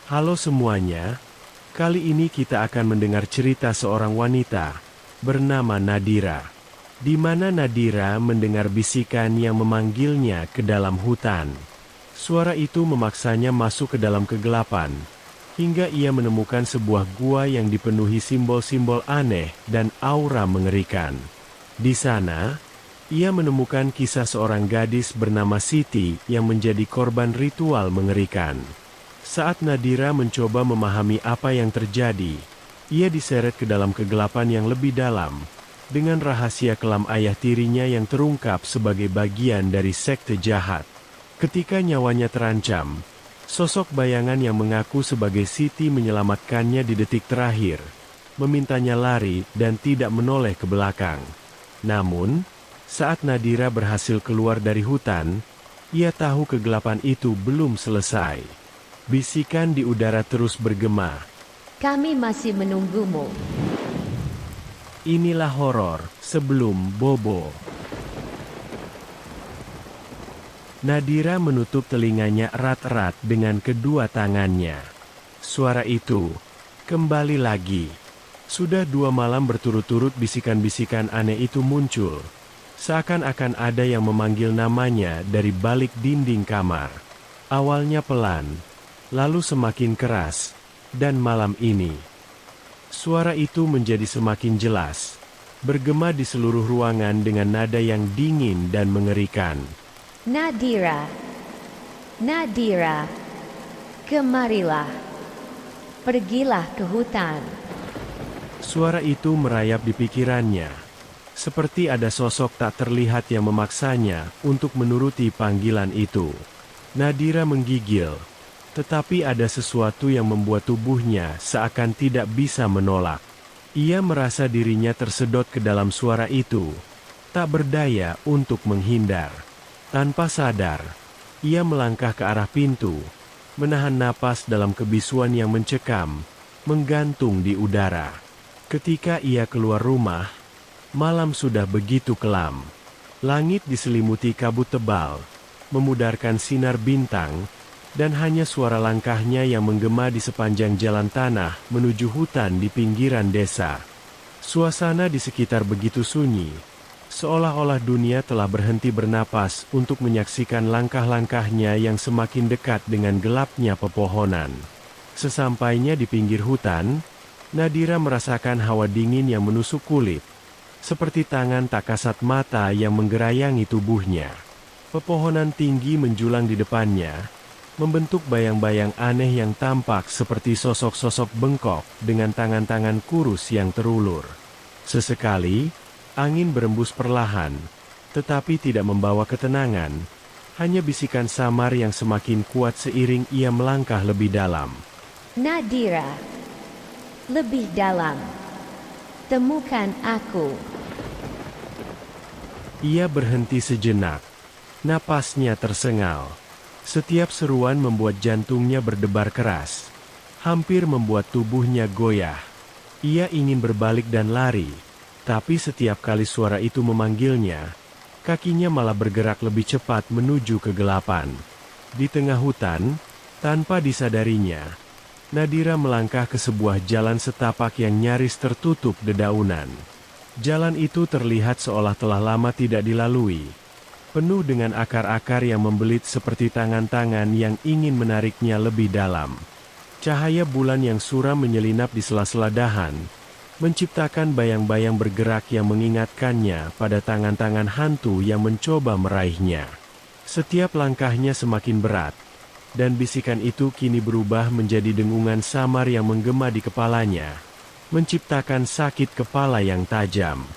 Halo semuanya, kali ini kita akan mendengar cerita seorang wanita bernama Nadira, di mana Nadira mendengar bisikan yang memanggilnya ke dalam hutan. Suara itu memaksanya masuk ke dalam kegelapan, hingga ia menemukan sebuah gua yang dipenuhi simbol-simbol aneh dan aura mengerikan. Di sana, ia menemukan kisah seorang gadis bernama Siti yang menjadi korban ritual mengerikan. Saat Nadira mencoba memahami apa yang terjadi, ia diseret ke dalam kegelapan yang lebih dalam, dengan rahasia kelam ayah tirinya yang terungkap sebagai bagian dari sekte jahat. Ketika nyawanya terancam, sosok bayangan yang mengaku sebagai Siti menyelamatkannya di detik terakhir, memintanya lari dan tidak menoleh ke belakang. Namun, saat Nadira berhasil keluar dari hutan, ia tahu kegelapan itu belum selesai. Bisikan di udara terus bergema. Kami masih menunggumu. Inilah horor sebelum bobo. Nadira menutup telinganya erat-erat dengan kedua tangannya. Suara itu kembali lagi. Sudah 2 malam berturut-turut bisikan-bisikan aneh itu muncul. Seakan-akan ada yang memanggil namanya dari balik dinding kamar. Awalnya pelan, lalu semakin keras, dan malam ini, suara itu menjadi semakin jelas, bergema di seluruh ruangan dengan nada yang dingin dan mengerikan. Nadira, Nadira, kemarilah, pergilah ke hutan. Suara itu merayap di pikirannya, seperti ada sosok tak terlihat yang memaksanya untuk menuruti panggilan itu. Nadira menggigil, tetapi ada sesuatu yang membuat tubuhnya seakan tidak bisa menolak. Ia merasa dirinya tersedot ke dalam suara itu, tak berdaya untuk menghindar. Tanpa sadar, ia melangkah ke arah pintu, menahan napas dalam kebisuan yang mencekam, menggantung di udara. Ketika ia keluar rumah, malam sudah begitu kelam. Langit diselimuti kabut tebal, memudarkan sinar bintang, dan hanya suara langkahnya yang menggema di sepanjang jalan tanah menuju hutan di pinggiran desa. Suasana di sekitar begitu sunyi, seolah-olah dunia telah berhenti bernapas untuk menyaksikan langkah-langkahnya yang semakin dekat dengan gelapnya pepohonan. Sesampainya di pinggir hutan, Nadira merasakan hawa dingin yang menusuk kulit, seperti tangan tak kasat mata yang menggerayangi tubuhnya. Pepohonan tinggi menjulang di depannya, membentuk bayang-bayang aneh yang tampak seperti sosok-sosok bengkok dengan tangan-tangan kurus yang terulur. Sesekali, angin berembus perlahan, tetapi tidak membawa ketenangan, hanya bisikan samar yang semakin kuat seiring ia melangkah lebih dalam. Nadira, lebih dalam. Temukan aku. Ia berhenti sejenak. Napasnya tersengal. Setiap seruan membuat jantungnya berdebar keras, hampir membuat tubuhnya goyah. Ia ingin berbalik dan lari, tapi setiap kali suara itu memanggilnya, kakinya malah bergerak lebih cepat menuju kegelapan. Di tengah hutan, tanpa disadarinya, Nadira melangkah ke sebuah jalan setapak yang nyaris tertutup dedaunan. Jalan itu terlihat seolah telah lama tidak dilalui, penuh dengan akar-akar yang membelit seperti tangan-tangan yang ingin menariknya lebih dalam. Cahaya bulan yang suram menyelinap di sela-sela dahan, menciptakan bayang-bayang bergerak yang mengingatkannya pada tangan-tangan hantu yang mencoba meraihnya. Setiap langkahnya semakin berat, dan bisikan itu kini berubah menjadi dengungan samar yang menggema di kepalanya, menciptakan sakit kepala yang tajam.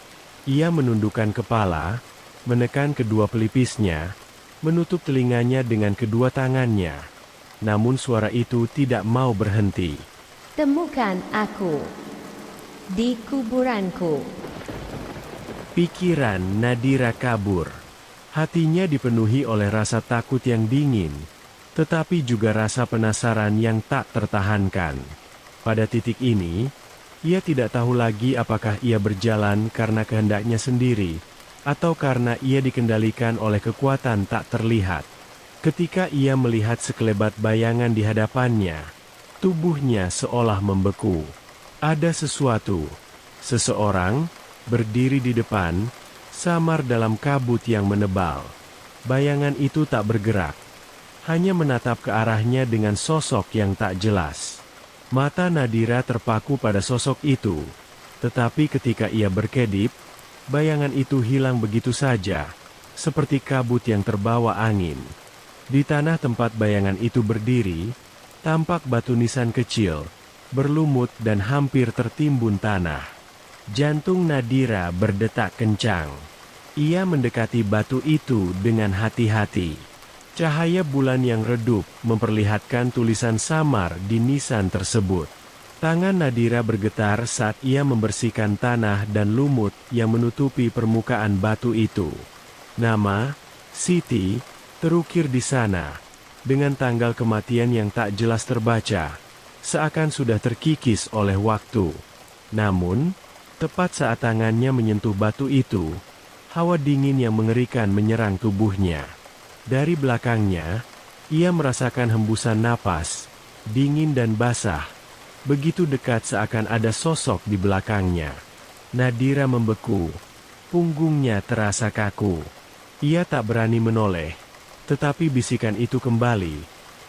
Ia menundukkan kepala, menekan kedua pelipisnya, menutup telinganya dengan kedua tangannya. Namun suara itu tidak mau berhenti. Temukan aku di kuburanku. Pikiran Nadira kabur. Hatinya dipenuhi oleh rasa takut yang dingin, tetapi juga rasa penasaran yang tak tertahankan. Pada titik ini, ia tidak tahu lagi apakah ia berjalan karena kehendaknya sendiri, atau karena ia dikendalikan oleh kekuatan tak terlihat. Ketika ia melihat sekelebat bayangan di hadapannya, Tubuhnya seolah membeku. Ada sesuatu. Seseorang berdiri di depan, samar dalam kabut yang menebal. Bayangan itu tak bergerak, hanya menatap ke arahnya dengan sosok yang tak jelas. Mata Nadira terpaku pada sosok itu, tetapi ketika ia berkedip, bayangan itu hilang begitu saja, seperti kabut yang terbawa angin. Di tanah tempat bayangan itu berdiri, tampak batu nisan kecil, berlumut dan hampir tertimbun tanah. Jantung Nadira berdetak kencang. Ia mendekati batu itu dengan hati-hati. Cahaya bulan yang redup memperlihatkan tulisan samar di nisan tersebut. Tangan Nadira bergetar saat ia membersihkan tanah dan lumut yang menutupi permukaan batu itu. Nama, Siti, terukir di sana, dengan tanggal kematian yang tak jelas terbaca, seakan sudah terkikis oleh waktu. Namun, tepat saat tangannya menyentuh batu itu, hawa dingin yang mengerikan menyerang tubuhnya. Dari belakangnya, ia merasakan hembusan napas, dingin dan basah, begitu dekat seakan ada sosok di belakangnya. Nadira membeku, punggungnya terasa kaku. Ia tak berani menoleh, tetapi bisikan itu kembali,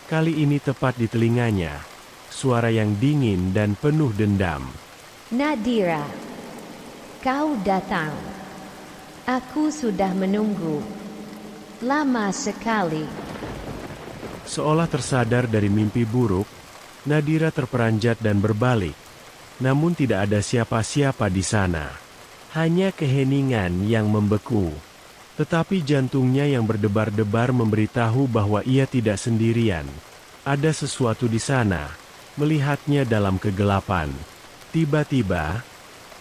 kali ini tepat di telinganya, suara yang dingin dan penuh dendam. Nadira, kau datang. Aku sudah menunggu. Lama sekali. Seolah tersadar dari mimpi buruk, Nadira terperanjat dan berbalik. Namun tidak ada siapa-siapa di sana. Hanya keheningan yang membeku. Tetapi jantungnya yang berdebar-debar memberitahu bahwa ia tidak sendirian. Ada sesuatu di sana, melihatnya dalam kegelapan. Tiba-tiba,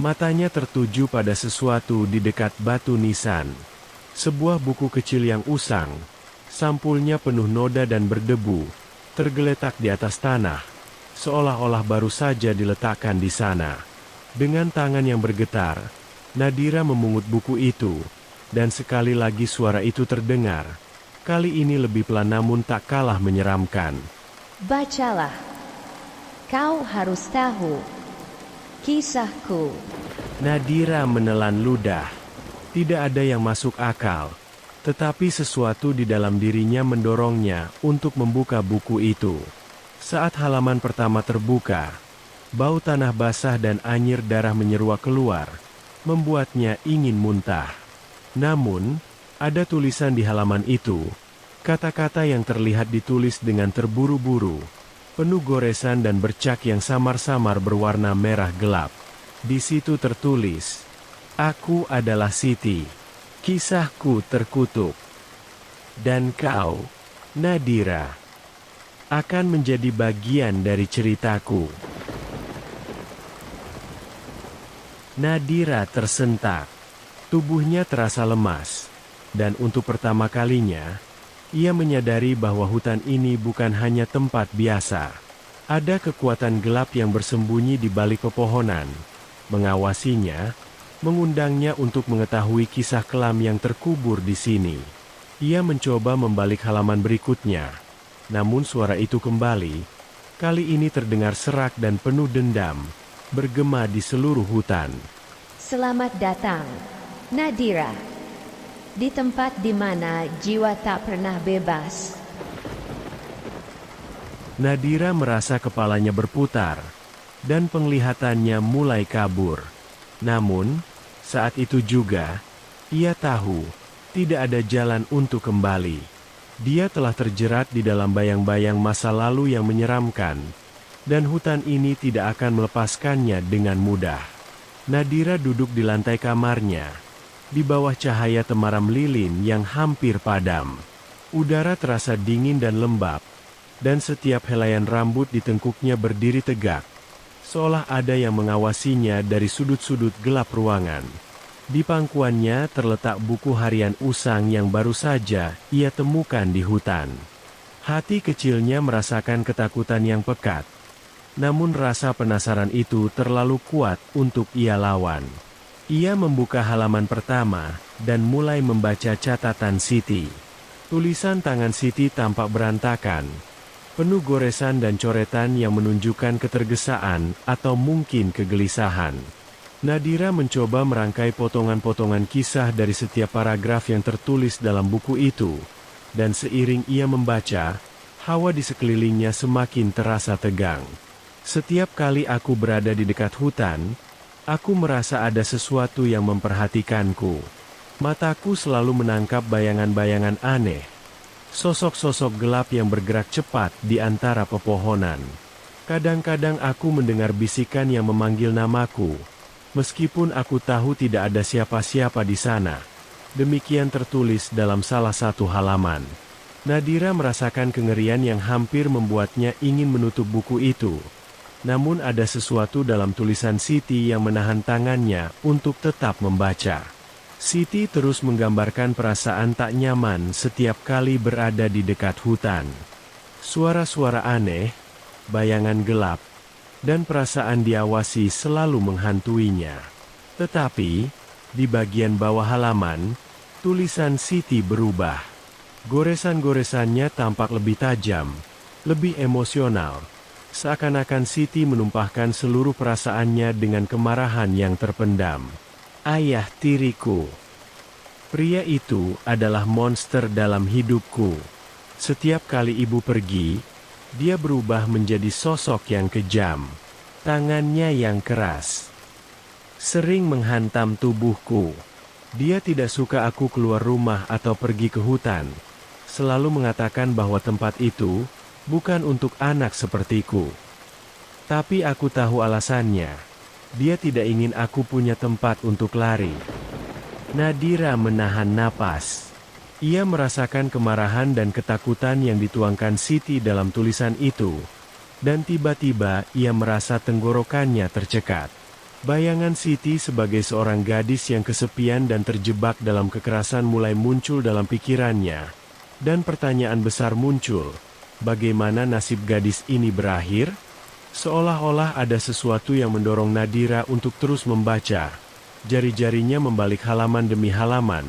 matanya tertuju pada sesuatu di dekat batu nisan. Sebuah buku kecil yang usang, sampulnya penuh noda dan berdebu, tergeletak di atas tanah, seolah-olah baru saja diletakkan di sana. Dengan tangan yang bergetar, Nadira memungut buku itu, dan sekali lagi suara itu terdengar. Kali ini lebih pelan namun tak kalah menyeramkan. Bacalah. Kau harus tahu kisahku. Nadira menelan ludah. Tidak ada yang masuk akal, tetapi sesuatu di dalam dirinya mendorongnya untuk membuka buku itu. Saat halaman pertama terbuka, bau tanah basah dan anyir darah menyeruak keluar, membuatnya ingin muntah. Namun, ada tulisan di halaman itu, kata-kata yang terlihat ditulis dengan terburu-buru, penuh goresan dan bercak yang samar-samar berwarna merah gelap. Di situ tertulis, "Aku adalah Siti. Kisahku terkutuk. Dan kau, Nadira, akan menjadi bagian dari ceritaku." Nadira tersentak. Tubuhnya terasa lemas. Dan untuk pertama kalinya, ia menyadari bahwa hutan ini bukan hanya tempat biasa. Ada kekuatan gelap yang bersembunyi di balik pepohonan, mengawasinya, mengundangnya untuk mengetahui kisah kelam yang terkubur di sini. Ia mencoba membalik halaman berikutnya, namun suara itu kembali, kali ini terdengar serak dan penuh dendam, bergema di seluruh hutan. Selamat datang, Nadira. Di tempat di mana jiwa tak pernah bebas. Nadira merasa kepalanya berputar, dan penglihatannya mulai kabur. Namun, saat itu juga, ia tahu, tidak ada jalan untuk kembali. Dia telah terjerat di dalam bayang-bayang masa lalu yang menyeramkan, dan hutan ini tidak akan melepaskannya dengan mudah. Nadira duduk di lantai kamarnya, di bawah cahaya temaram lilin yang hampir padam. Udara terasa dingin dan lembab, dan setiap helaian rambut di tengkuknya berdiri tegak, seolah ada yang mengawasinya dari sudut-sudut gelap ruangan. Di pangkuannya terletak buku harian usang yang baru saja ia temukan di hutan. Hati kecilnya merasakan ketakutan yang pekat, namun rasa penasaran itu terlalu kuat untuk ia lawan. Ia membuka halaman pertama, dan mulai membaca catatan Siti. Tulisan tangan Siti tampak berantakan, penuh goresan dan coretan yang menunjukkan ketergesaan atau mungkin kegelisahan. Nadira mencoba merangkai potongan-potongan kisah dari setiap paragraf yang tertulis dalam buku itu, dan seiring ia membaca, hawa di sekelilingnya semakin terasa tegang. Setiap kali aku berada di dekat hutan, aku merasa ada sesuatu yang memperhatikanku. Mataku selalu menangkap bayangan-bayangan aneh, sosok-sosok gelap yang bergerak cepat di antara pepohonan. Kadang-kadang aku mendengar bisikan yang memanggil namaku, meskipun aku tahu tidak ada siapa-siapa di sana. Demikian tertulis dalam salah satu halaman. Nadira merasakan kengerian yang hampir membuatnya ingin menutup buku itu. Namun ada sesuatu dalam tulisan Siti yang menahan tangannya untuk tetap membaca. Siti terus menggambarkan perasaan tak nyaman setiap kali berada di dekat hutan. Suara-suara aneh, bayangan gelap, dan perasaan diawasi selalu menghantuinya. Tetapi, di bagian bawah halaman, tulisan Siti berubah. Goresan-goresannya tampak lebih tajam, lebih emosional. Seakan-akan Siti menumpahkan seluruh perasaannya dengan kemarahan yang terpendam. Ayah tiriku. Pria itu adalah monster dalam hidupku. Setiap kali ibu pergi, dia berubah menjadi sosok yang kejam. Tangannya yang keras sering menghantam tubuhku. Dia tidak suka aku keluar rumah atau pergi ke hutan. Selalu mengatakan bahwa tempat itu bukan untuk anak sepertiku. Tapi aku tahu alasannya. Dia tidak ingin aku punya tempat untuk lari. Nadira menahan napas. Ia merasakan kemarahan dan ketakutan yang dituangkan Siti dalam tulisan itu. Dan tiba-tiba ia merasa tenggorokannya tercekat. Bayangan Siti sebagai seorang gadis yang kesepian dan terjebak dalam kekerasan mulai muncul dalam pikirannya. Dan pertanyaan besar muncul. Bagaimana nasib gadis ini berakhir? Seolah-olah ada sesuatu yang mendorong Nadira untuk terus membaca. Jari-jarinya membalik halaman demi halaman.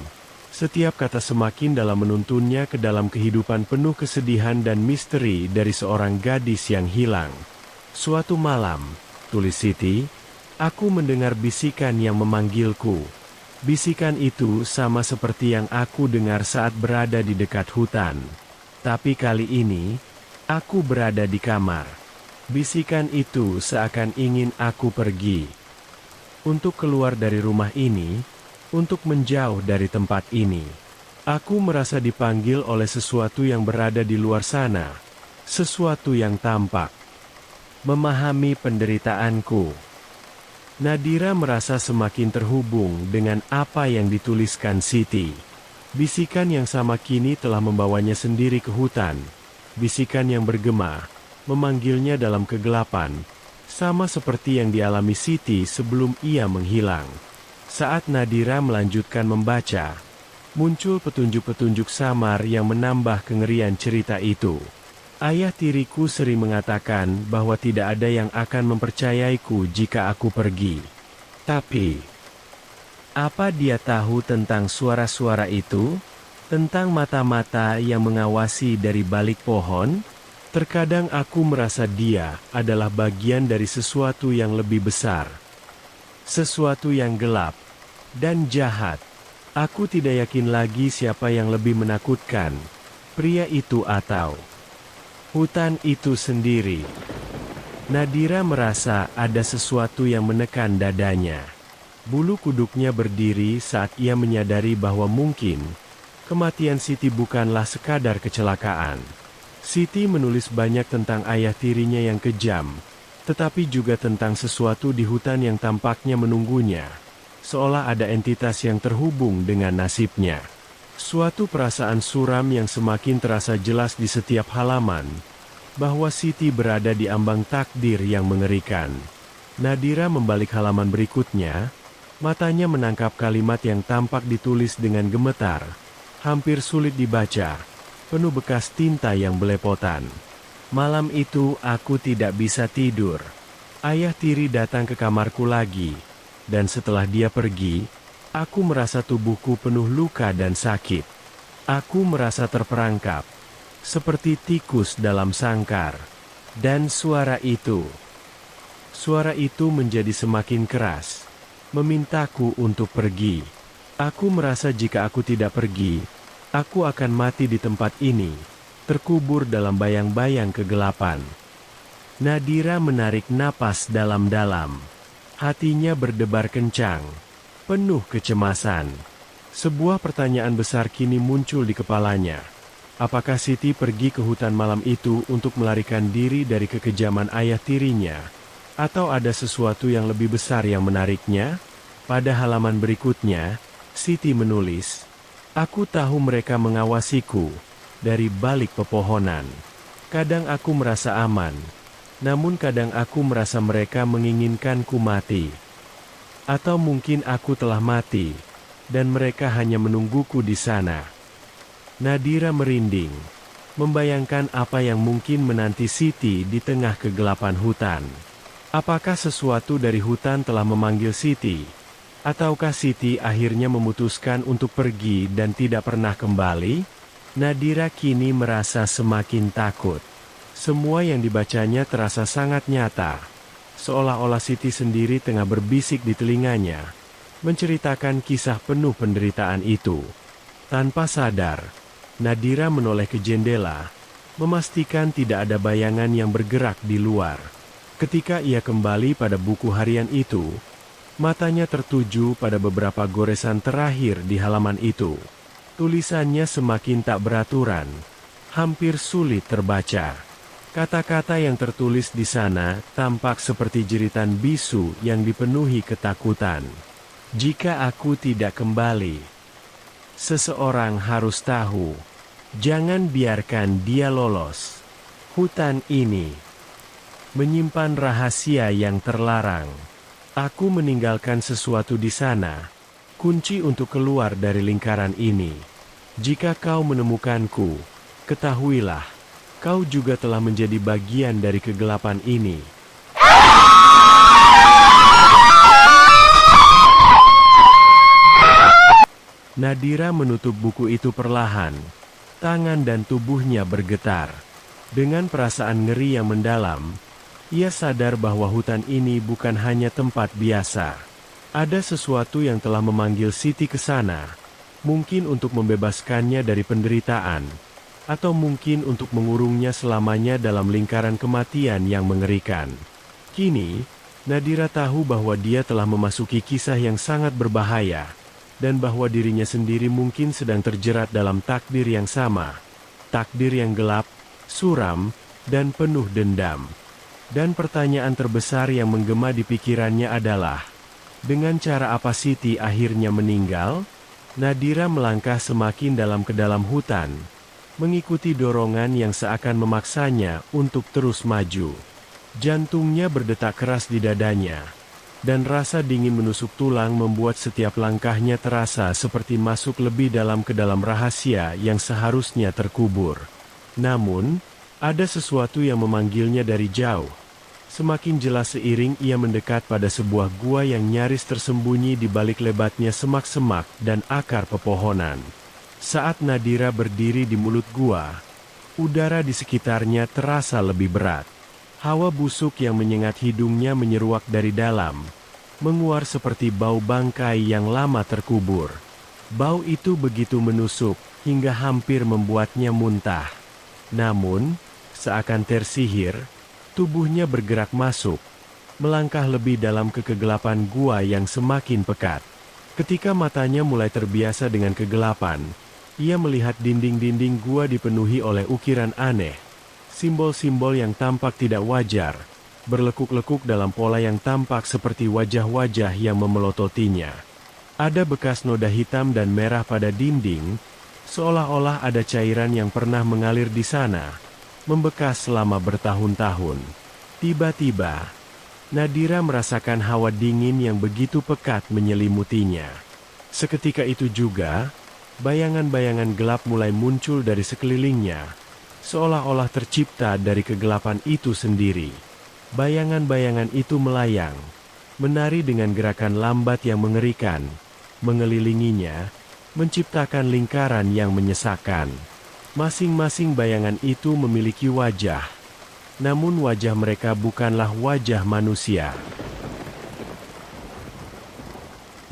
Setiap kata semakin dalam menuntunnya ke dalam kehidupan penuh kesedihan dan misteri dari seorang gadis yang hilang. Suatu malam, tulis Siti, aku mendengar bisikan yang memanggilku. Bisikan itu sama seperti yang aku dengar saat berada di dekat hutan. Tapi kali ini, aku berada di kamar. Bisikan itu seakan ingin aku pergi. Untuk keluar dari rumah ini, untuk menjauh dari tempat ini. Aku merasa dipanggil oleh sesuatu yang berada di luar sana. Sesuatu yang tampak. Memahami penderitaanku. Nadira merasa semakin terhubung dengan apa yang dituliskan Siti. Bisikan yang sama kini telah membawanya sendiri ke hutan. Bisikan yang bergema, memanggilnya dalam kegelapan, sama seperti yang dialami Siti sebelum ia menghilang. Saat Nadira melanjutkan membaca, muncul petunjuk-petunjuk samar yang menambah kengerian cerita itu. Ayah tiriku sering mengatakan bahwa tidak ada yang akan mempercayaiku jika aku pergi. Tapi apa dia tahu tentang suara-suara itu? Tentang mata-mata yang mengawasi dari balik pohon? Terkadang aku merasa dia adalah bagian dari sesuatu yang lebih besar. Sesuatu yang gelap dan jahat. Aku tidak yakin lagi siapa yang lebih menakutkan, pria itu atau hutan itu sendiri. Nadira merasa ada sesuatu yang menekan dadanya. Bulu kuduknya berdiri saat ia menyadari bahwa mungkin kematian Siti bukanlah sekadar kecelakaan. Siti menulis banyak tentang ayah tirinya yang kejam, tetapi juga tentang sesuatu di hutan yang tampaknya menunggunya, seolah ada entitas yang terhubung dengan nasibnya. Suatu perasaan suram yang semakin terasa jelas di setiap halaman, bahwa Siti berada di ambang takdir yang mengerikan. Nadira membalik halaman berikutnya. Matanya menangkap kalimat yang tampak ditulis dengan gemetar, hampir sulit dibaca, penuh bekas tinta yang belepotan. Malam itu aku tidak bisa tidur. Ayah tiri datang ke kamarku lagi, dan setelah dia pergi, aku merasa tubuhku penuh luka dan sakit. Aku merasa terperangkap. seperti tikus dalam sangkar. Dan suara itu menjadi semakin keras, memintaku untuk pergi. Aku merasa jika aku tidak pergi, aku akan mati di tempat ini, terkubur dalam bayang-bayang kegelapan. Nadira menarik napas dalam-dalam. Hatinya berdebar kencang, penuh kecemasan. Sebuah pertanyaan besar kini muncul di kepalanya. Apakah Siti pergi ke hutan malam itu untuk melarikan diri dari kekejaman ayah tirinya? Atau ada sesuatu yang lebih besar yang menariknya? Pada halaman berikutnya, Siti menulis, "Aku tahu mereka mengawasiku dari balik pepohonan. Kadang aku merasa aman, namun kadang aku merasa mereka menginginkanku mati. Atau mungkin aku telah mati, dan mereka hanya menungguku di sana." Nadira merinding, membayangkan apa yang mungkin menanti Siti di tengah kegelapan hutan. Apakah sesuatu dari hutan telah memanggil Siti? Ataukah Siti akhirnya memutuskan untuk pergi dan tidak pernah kembali? Nadira kini merasa semakin takut. Semua yang dibacanya terasa sangat nyata. Seolah-olah Siti sendiri tengah berbisik di telinganya, menceritakan kisah penuh penderitaan itu. Tanpa sadar, Nadira menoleh ke jendela, memastikan tidak ada bayangan yang bergerak di luar. Ketika ia kembali pada buku harian itu, matanya tertuju pada beberapa goresan terakhir di halaman itu. Tulisannya semakin tak beraturan, hampir sulit terbaca. Kata-kata yang tertulis di sana tampak seperti jeritan bisu yang dipenuhi ketakutan. "Jika aku tidak kembali, seseorang harus tahu. Jangan biarkan dia lolos. Hutan ini menyimpan rahasia yang terlarang. Aku meninggalkan sesuatu di sana, kunci untuk keluar dari lingkaran ini. Jika kau menemukanku, ketahuilah, kau juga telah menjadi bagian dari kegelapan ini." Nadira menutup buku itu perlahan. Tangan dan tubuhnya bergetar. Dengan perasaan ngeri yang mendalam, ia sadar bahwa hutan ini bukan hanya tempat biasa. Ada sesuatu yang telah memanggil Siti ke sana, mungkin untuk membebaskannya dari penderitaan, atau mungkin untuk mengurungnya selamanya dalam lingkaran kematian yang mengerikan. Kini, Nadira tahu bahwa dia telah memasuki kisah yang sangat berbahaya, dan bahwa dirinya sendiri mungkin sedang terjerat dalam takdir yang sama. Takdir yang gelap, suram, dan penuh dendam. Dan pertanyaan terbesar yang menggema di pikirannya adalah, dengan cara apa Siti akhirnya meninggal? Nadira melangkah semakin dalam ke dalam hutan, mengikuti dorongan yang seakan memaksanya untuk terus maju. Jantungnya berdetak keras di dadanya, dan rasa dingin menusuk tulang membuat setiap langkahnya terasa seperti masuk lebih dalam ke dalam rahasia yang seharusnya terkubur. Namun, ada sesuatu yang memanggilnya dari jauh. Semakin jelas seiring ia mendekat pada sebuah gua yang nyaris tersembunyi di balik lebatnya semak-semak dan akar pepohonan. Saat Nadira berdiri di mulut gua, udara di sekitarnya terasa lebih berat. Hawa busuk yang menyengat hidungnya menyeruak dari dalam, menguar seperti bau bangkai yang lama terkubur. Bau itu begitu menusuk, hingga hampir membuatnya muntah. Namun, seakan tersihir, tubuhnya bergerak masuk, melangkah lebih dalam ke kegelapan gua yang semakin pekat. Ketika matanya mulai terbiasa dengan kegelapan, ia melihat dinding-dinding gua dipenuhi oleh ukiran aneh. Simbol-simbol yang tampak tidak wajar, berlekuk-lekuk dalam pola yang tampak seperti wajah-wajah yang memelototinya. Ada bekas noda hitam dan merah pada dinding, seolah-olah ada cairan yang pernah mengalir di sana, membekas selama bertahun-tahun. Tiba-tiba, Nadira merasakan hawa dingin yang begitu pekat menyelimutinya. Seketika itu juga, bayangan-bayangan gelap mulai muncul dari sekelilingnya, seolah-olah tercipta dari kegelapan itu sendiri. Bayangan-bayangan itu melayang, menari dengan gerakan lambat yang mengerikan, mengelilinginya, menciptakan lingkaran yang menyesakkan. Masing-masing bayangan itu memiliki wajah, namun wajah mereka bukanlah wajah manusia.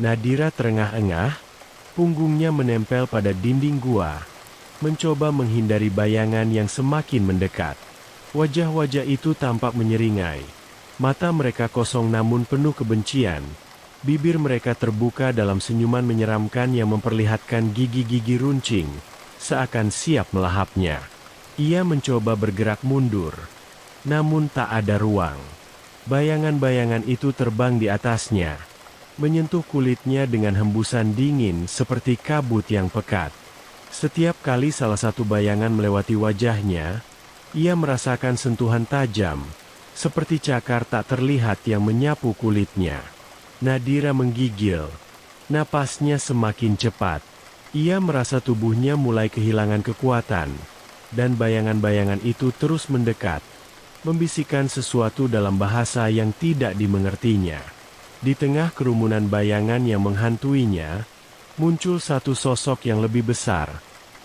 Nadira terengah-engah, punggungnya menempel pada dinding gua, mencoba menghindari bayangan yang semakin mendekat. Wajah-wajah itu tampak menyeringai. Mata mereka kosong namun penuh kebencian. Bibir mereka terbuka dalam senyuman menyeramkan yang memperlihatkan gigi-gigi runcing, seakan siap melahapnya. Ia mencoba bergerak mundur, namun tak ada ruang. Bayangan-bayangan itu terbang di atasnya, menyentuh kulitnya dengan hembusan dingin seperti kabut yang pekat. Setiap kali salah satu bayangan melewati wajahnya, ia merasakan sentuhan tajam, seperti cakar tak terlihat yang menyapu kulitnya. Nadira menggigil. Napasnya semakin cepat. Ia merasa tubuhnya mulai kehilangan kekuatan, dan bayangan-bayangan itu terus mendekat, membisikkan sesuatu dalam bahasa yang tidak dimengertinya. Di tengah kerumunan bayangan yang menghantuinya, muncul satu sosok yang lebih besar,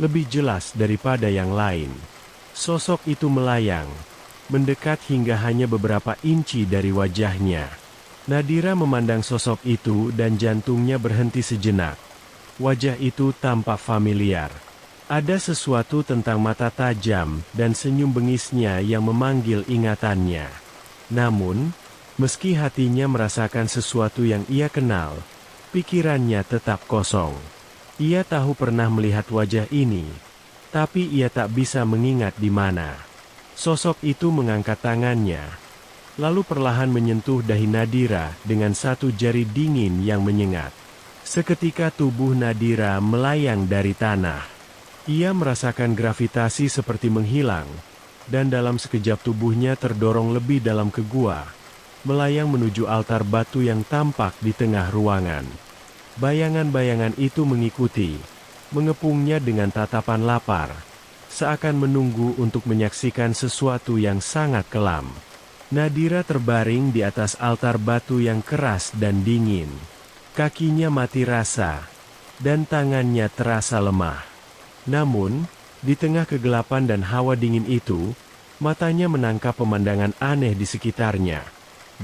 lebih jelas daripada yang lain. Sosok itu melayang, mendekat hingga hanya beberapa inci dari wajahnya. Nadira memandang sosok itu dan jantungnya berhenti sejenak. Wajah itu tampak familiar. Ada sesuatu tentang mata tajam dan senyum bengisnya yang memanggil ingatannya. Namun, meski hatinya merasakan sesuatu yang ia kenal, pikirannya tetap kosong. Ia tahu pernah melihat wajah ini, tapi ia tak bisa mengingat di mana. Sosok itu mengangkat tangannya, lalu perlahan menyentuh dahi Nadira dengan satu jari dingin yang menyengat. Seketika tubuh Nadira melayang dari tanah. Ia merasakan gravitasi seperti menghilang, dan dalam sekejap tubuhnya terdorong lebih dalam ke gua, melayang menuju altar batu yang tampak di tengah ruangan. Bayangan-bayangan itu mengikuti, mengepungnya dengan tatapan lapar, seakan menunggu untuk menyaksikan sesuatu yang sangat kelam. Nadira terbaring di atas altar batu yang keras dan dingin. Kakinya mati rasa, dan tangannya terasa lemah. Namun, di tengah kegelapan dan hawa dingin itu, matanya menangkap pemandangan aneh di sekitarnya.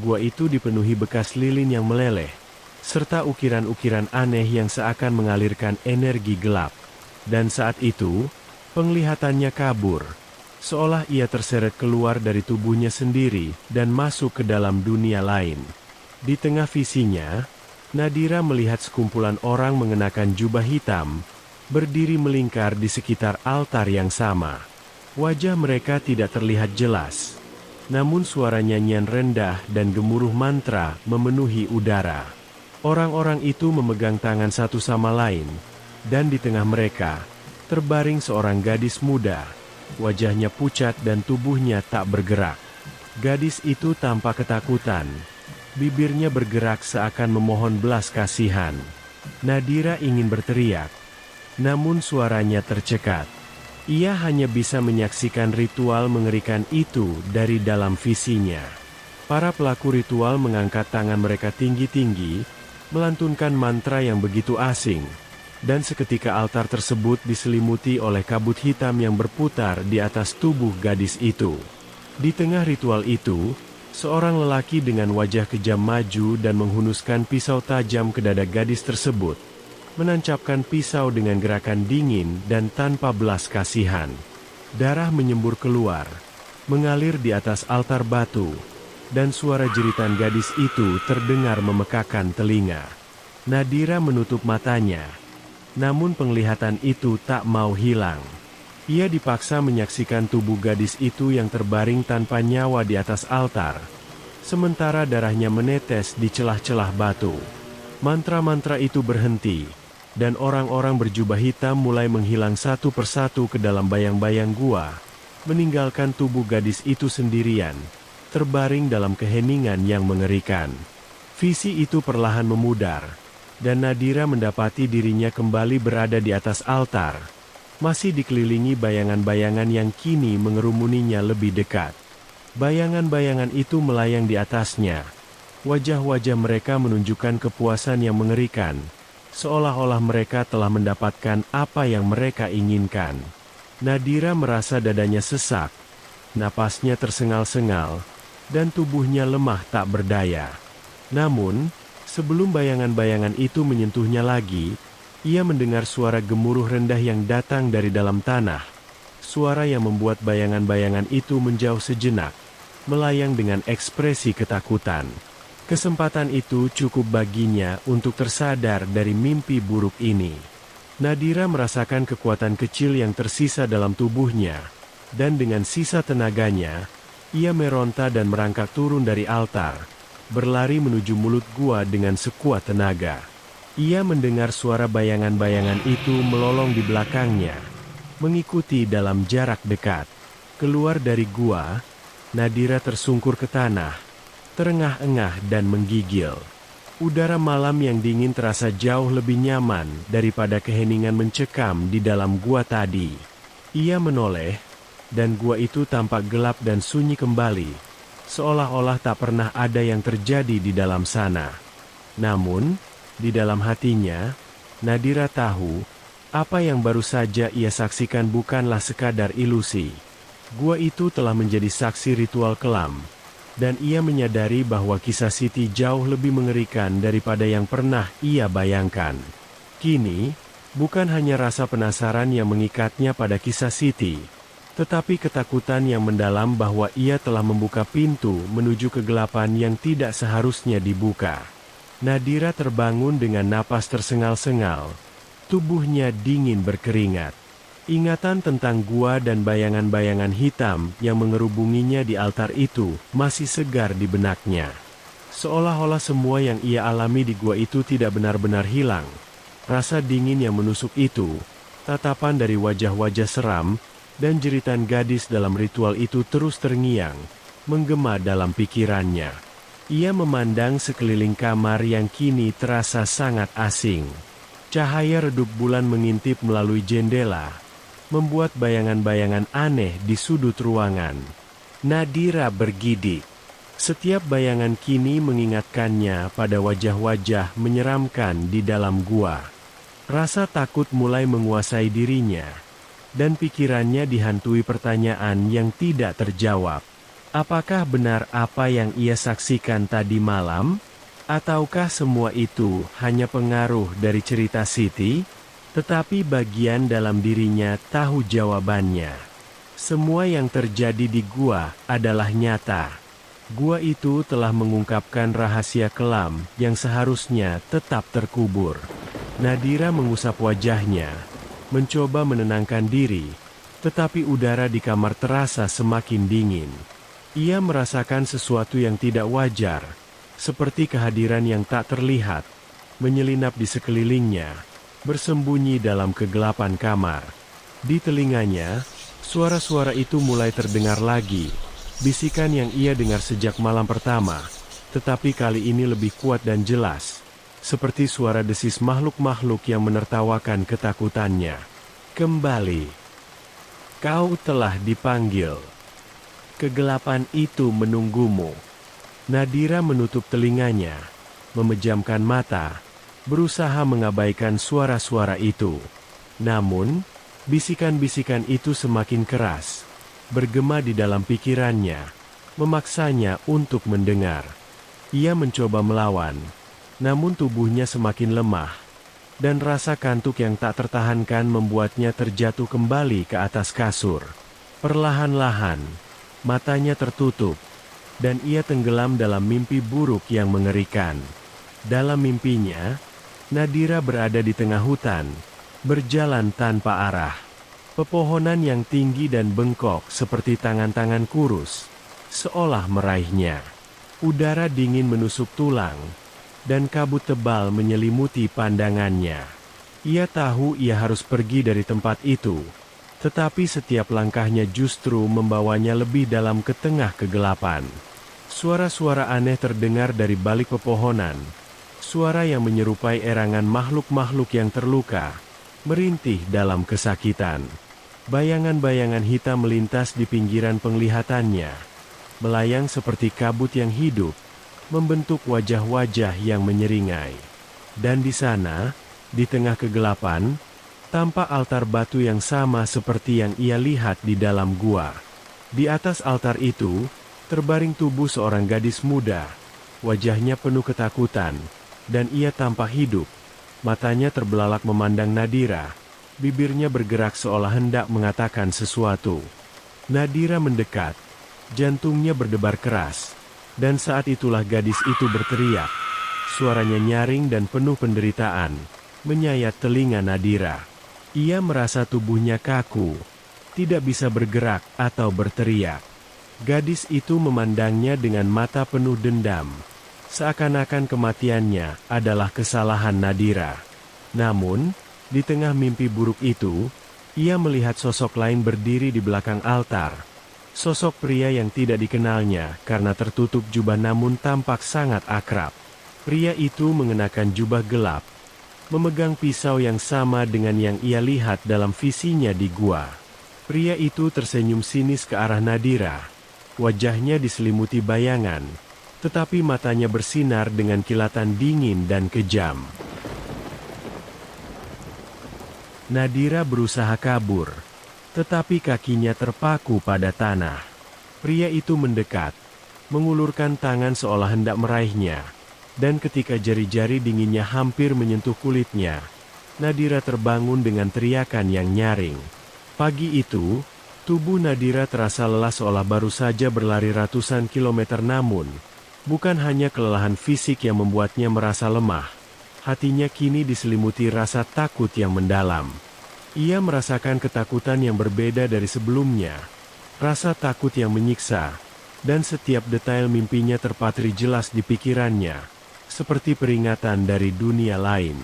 Gua itu dipenuhi bekas lilin yang meleleh, serta ukiran-ukiran aneh yang seakan mengalirkan energi gelap. Dan saat itu, penglihatannya kabur, seolah ia terseret keluar dari tubuhnya sendiri dan masuk ke dalam dunia lain. Di tengah visinya, Nadira melihat sekumpulan orang mengenakan jubah hitam, berdiri melingkar di sekitar altar yang sama. Wajah mereka tidak terlihat jelas, namun suara nyanyian rendah dan gemuruh mantra memenuhi udara. Orang-orang itu memegang tangan satu sama lain, dan di tengah mereka, terbaring seorang gadis muda. Wajahnya pucat dan tubuhnya tak bergerak. Gadis itu tampak ketakutan. Bibirnya bergerak seakan memohon belas kasihan. Nadira ingin berteriak, namun suaranya tercekat. Ia hanya bisa menyaksikan ritual mengerikan itu dari dalam visinya. Para pelaku ritual mengangkat tangan mereka tinggi-tinggi, melantunkan mantra yang begitu asing. Dan seketika altar tersebut diselimuti oleh kabut hitam yang berputar di atas tubuh gadis itu. Di tengah ritual itu, seorang lelaki dengan wajah kejam maju dan menghunuskan pisau tajam ke dada gadis tersebut, menancapkan pisau dengan gerakan dingin dan tanpa belas kasihan. Darah menyembur keluar, mengalir di atas altar batu, dan suara jeritan gadis itu terdengar memekakan telinga. Nadira menutup matanya, namun penglihatan itu tak mau hilang. Ia dipaksa menyaksikan tubuh gadis itu yang terbaring tanpa nyawa di atas altar, sementara darahnya menetes di celah-celah batu. Mantra-mantra itu berhenti, dan orang-orang berjubah hitam mulai menghilang satu persatu ke dalam bayang-bayang gua, meninggalkan tubuh gadis itu sendirian, terbaring dalam keheningan yang mengerikan. Visi itu perlahan memudar, dan Nadira mendapati dirinya kembali berada di atas altar, masih dikelilingi bayangan-bayangan yang kini mengerumuninya lebih dekat. Bayangan-bayangan itu melayang di atasnya. Wajah-wajah mereka menunjukkan kepuasan yang mengerikan, seolah-olah mereka telah mendapatkan apa yang mereka inginkan. Nadira merasa dadanya sesak, napasnya tersengal-sengal, dan tubuhnya lemah tak berdaya. Namun, sebelum bayangan-bayangan itu menyentuhnya lagi, ia mendengar suara gemuruh rendah yang datang dari dalam tanah. Suara yang membuat bayangan-bayangan itu menjauh sejenak, melayang dengan ekspresi ketakutan. Kesempatan itu cukup baginya untuk tersadar dari mimpi buruk ini. Nadira merasakan kekuatan kecil yang tersisa dalam tubuhnya, dan dengan sisa tenaganya, ia meronta dan merangkak turun dari altar, berlari menuju mulut gua dengan sekuat tenaga. Ia mendengar suara bayangan-bayangan itu melolong di belakangnya, mengikuti dalam jarak dekat. Keluar dari gua, Nadira tersungkur ke tanah, terengah-engah dan menggigil. Udara malam yang dingin terasa jauh lebih nyaman daripada keheningan mencekam di dalam gua tadi. Ia menoleh, dan gua itu tampak gelap dan sunyi kembali, seolah-olah tak pernah ada yang terjadi di dalam sana. Namun, di dalam hatinya, Nadira tahu, apa yang baru saja ia saksikan bukanlah sekadar ilusi. Gua itu telah menjadi saksi ritual kelam, dan ia menyadari bahwa kisah Siti jauh lebih mengerikan daripada yang pernah ia bayangkan. Kini, bukan hanya rasa penasaran yang mengikatnya pada kisah Siti, tetapi ketakutan yang mendalam bahwa ia telah membuka pintu menuju kegelapan yang tidak seharusnya dibuka. Nadira terbangun dengan napas tersengal-sengal. Tubuhnya dingin berkeringat. Ingatan tentang gua dan bayangan-bayangan hitam yang mengerubunginya di altar itu masih segar di benaknya. Seolah-olah semua yang ia alami di gua itu tidak benar-benar hilang. Rasa dingin yang menusuk itu, tatapan dari wajah-wajah seram, dan jeritan gadis dalam ritual itu terus terngiang, menggema dalam pikirannya. Ia memandang sekeliling kamar yang kini terasa sangat asing. Cahaya redup bulan mengintip melalui jendela, membuat bayangan-bayangan aneh di sudut ruangan. Nadira bergidik. Setiap bayangan kini mengingatkannya pada wajah-wajah menyeramkan di dalam gua. Rasa takut mulai menguasai dirinya, dan pikirannya dihantui pertanyaan yang tidak terjawab. Apakah benar apa yang ia saksikan tadi malam? Ataukah semua itu hanya pengaruh dari cerita Siti? Tetapi bagian dalam dirinya tahu jawabannya. Semua yang terjadi di gua adalah nyata. Gua itu telah mengungkapkan rahasia kelam yang seharusnya tetap terkubur. Nadira mengusap wajahnya, mencoba menenangkan diri, tetapi udara di kamar terasa semakin dingin. Ia merasakan sesuatu yang tidak wajar, seperti kehadiran yang tak terlihat, menyelinap di sekelilingnya, bersembunyi dalam kegelapan kamar. Di telinganya, suara-suara itu mulai terdengar lagi, bisikan yang ia dengar sejak malam pertama, tetapi kali ini lebih kuat dan jelas, seperti suara desis makhluk-makhluk yang menertawakan ketakutannya. Kembali. Kau telah dipanggil. Kegelapan itu menunggumu. Nadira menutup telinganya, memejamkan mata, berusaha mengabaikan suara-suara itu. Namun, bisikan-bisikan itu semakin keras, bergema di dalam pikirannya, memaksanya untuk mendengar. Ia mencoba melawan, namun tubuhnya semakin lemah, dan rasa kantuk yang tak tertahankan membuatnya terjatuh kembali ke atas kasur. Perlahan-lahan, matanya tertutup, dan ia tenggelam dalam mimpi buruk yang mengerikan. Dalam mimpinya, Nadira berada di tengah hutan, berjalan tanpa arah. Pepohonan yang tinggi dan bengkok seperti tangan-tangan kurus, seolah meraihnya. Udara dingin menusuk tulang, dan kabut tebal menyelimuti pandangannya. Ia tahu ia harus pergi dari tempat itu, tetapi setiap langkahnya justru membawanya lebih dalam ke tengah kegelapan. Suara-suara aneh terdengar dari balik pepohonan, suara yang menyerupai erangan makhluk-makhluk yang terluka, merintih dalam kesakitan. Bayangan-bayangan hitam melintas di pinggiran penglihatannya, melayang seperti kabut yang hidup, membentuk wajah-wajah yang menyeringai. Dan di sana, di tengah kegelapan, Tampak altar batu yang sama seperti yang ia lihat di dalam gua. Di atas altar itu, terbaring tubuh seorang gadis muda. Wajahnya penuh ketakutan, dan ia tampak hidup. Matanya terbelalak memandang Nadira. Bibirnya bergerak seolah hendak mengatakan sesuatu. Nadira mendekat. Jantungnya berdebar keras. Dan saat itulah gadis itu berteriak. Suaranya nyaring dan penuh penderitaan, menyayat telinga Nadira. Ia merasa tubuhnya kaku, tidak bisa bergerak atau berteriak. Gadis itu memandangnya dengan mata penuh dendam. Seakan-akan kematiannya adalah kesalahan Nadira. Namun, di tengah mimpi buruk itu, ia melihat sosok lain berdiri di belakang altar. Sosok pria yang tidak dikenalnya karena tertutup jubah namun tampak sangat akrab. Pria itu mengenakan jubah gelap, memegang pisau yang sama dengan yang ia lihat dalam visinya di gua. Pria itu tersenyum sinis ke arah Nadira. Wajahnya diselimuti bayangan, tetapi matanya bersinar dengan kilatan dingin dan kejam. Nadira berusaha kabur, tetapi kakinya terpaku pada tanah. Pria itu mendekat, mengulurkan tangan seolah hendak meraihnya. Dan ketika jari-jari dinginnya hampir menyentuh kulitnya, Nadira terbangun dengan teriakan yang nyaring. Pagi itu, tubuh Nadira terasa lelah seolah baru saja berlari ratusan kilometer namun, bukan hanya kelelahan fisik yang membuatnya merasa lemah. Hatinya kini diselimuti rasa takut yang mendalam. Ia merasakan ketakutan yang berbeda dari sebelumnya. Rasa takut yang menyiksa, dan setiap detail mimpinya terpatri jelas di pikirannya. Seperti peringatan dari dunia lain.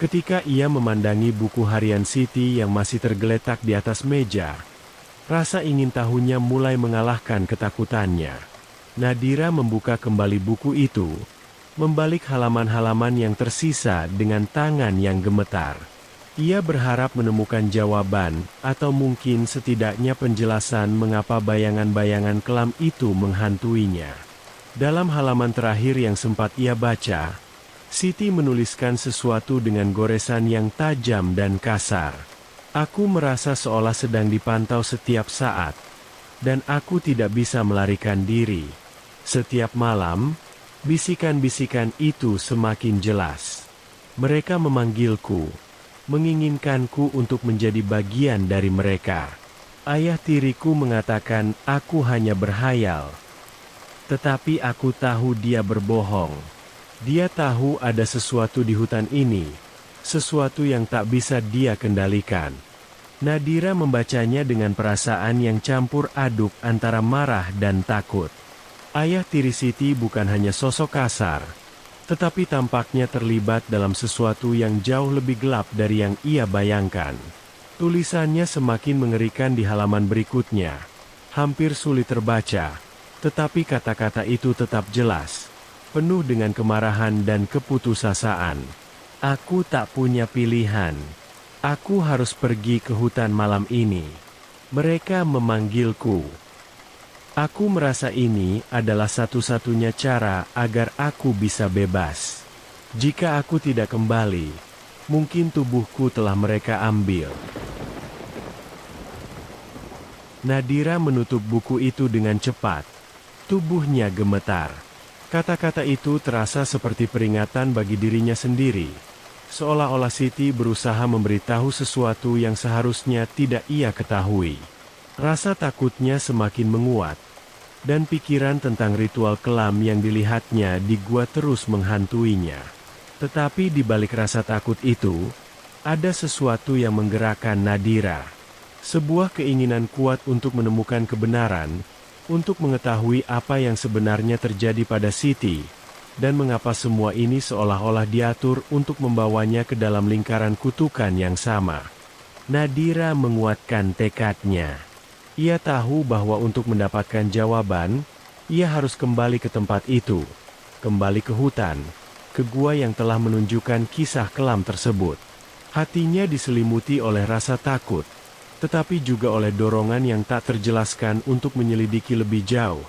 Ketika ia memandangi buku harian Siti yang masih tergeletak di atas meja, rasa ingin tahunya mulai mengalahkan ketakutannya. Nadira membuka kembali buku itu, membalik halaman-halaman yang tersisa dengan tangan yang gemetar. Ia berharap menemukan jawaban, atau mungkin setidaknya penjelasan mengapa bayangan-bayangan kelam itu menghantuinya. Dalam halaman terakhir yang sempat ia baca, Siti menuliskan sesuatu dengan goresan yang tajam dan kasar. Aku merasa seolah sedang dipantau setiap saat, dan aku tidak bisa melarikan diri. Setiap malam, bisikan-bisikan itu semakin jelas. Mereka memanggilku, menginginkanku untuk menjadi bagian dari mereka. Ayah tiriku mengatakan aku hanya berhayal. Tetapi aku tahu dia berbohong. Dia tahu ada sesuatu di hutan ini, sesuatu yang tak bisa dia kendalikan. Nadira membacanya dengan perasaan yang campur aduk antara marah dan takut. Ayah tiri Siti bukan hanya sosok kasar, tetapi tampaknya terlibat dalam sesuatu yang jauh lebih gelap dari yang ia bayangkan. Tulisannya semakin mengerikan di halaman berikutnya. Hampir sulit terbaca. Tetapi kata-kata itu tetap jelas, penuh dengan kemarahan dan keputusasaan. Aku tak punya pilihan. Aku harus pergi ke hutan malam ini. Mereka memanggilku. Aku merasa ini adalah satu-satunya cara agar aku bisa bebas. Jika aku tidak kembali, mungkin tubuhku telah mereka ambil. Nadira menutup buku itu dengan cepat. Tubuhnya gemetar. Kata-kata itu terasa seperti peringatan bagi dirinya sendiri. Seolah-olah Siti berusaha memberitahu sesuatu yang seharusnya tidak ia ketahui. Rasa takutnya semakin menguat. Dan pikiran tentang ritual kelam yang dilihatnya di gua terus menghantuinya. Tetapi di balik rasa takut itu, ada sesuatu yang menggerakkan Nadira. Sebuah keinginan kuat untuk menemukan kebenaran, untuk mengetahui apa yang sebenarnya terjadi pada Siti, dan mengapa semua ini seolah-olah diatur untuk membawanya ke dalam lingkaran kutukan yang sama. Nadira menguatkan tekadnya. Ia tahu bahwa untuk mendapatkan jawaban, ia harus kembali ke tempat itu, kembali ke hutan, ke gua yang telah menunjukkan kisah kelam tersebut. Hatinya diselimuti oleh rasa takut, tetapi juga oleh dorongan yang tak terjelaskan untuk menyelidiki lebih jauh.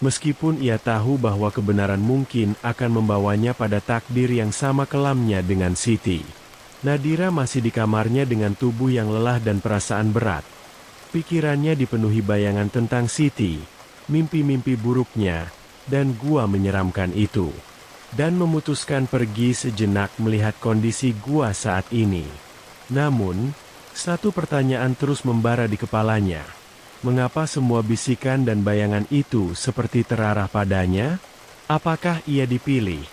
Meskipun ia tahu bahwa kebenaran mungkin akan membawanya pada takdir yang sama kelamnya dengan Siti. Nadira masih di kamarnya dengan tubuh yang lelah dan perasaan berat. Pikirannya dipenuhi bayangan tentang Siti, mimpi-mimpi buruknya, dan gua menyeramkan itu. Dan memutuskan pergi sejenak melihat kondisi gua saat ini. Namun, satu pertanyaan terus membara di kepalanya. Mengapa semua bisikan dan bayangan itu seperti terarah padanya? Apakah ia dipilih?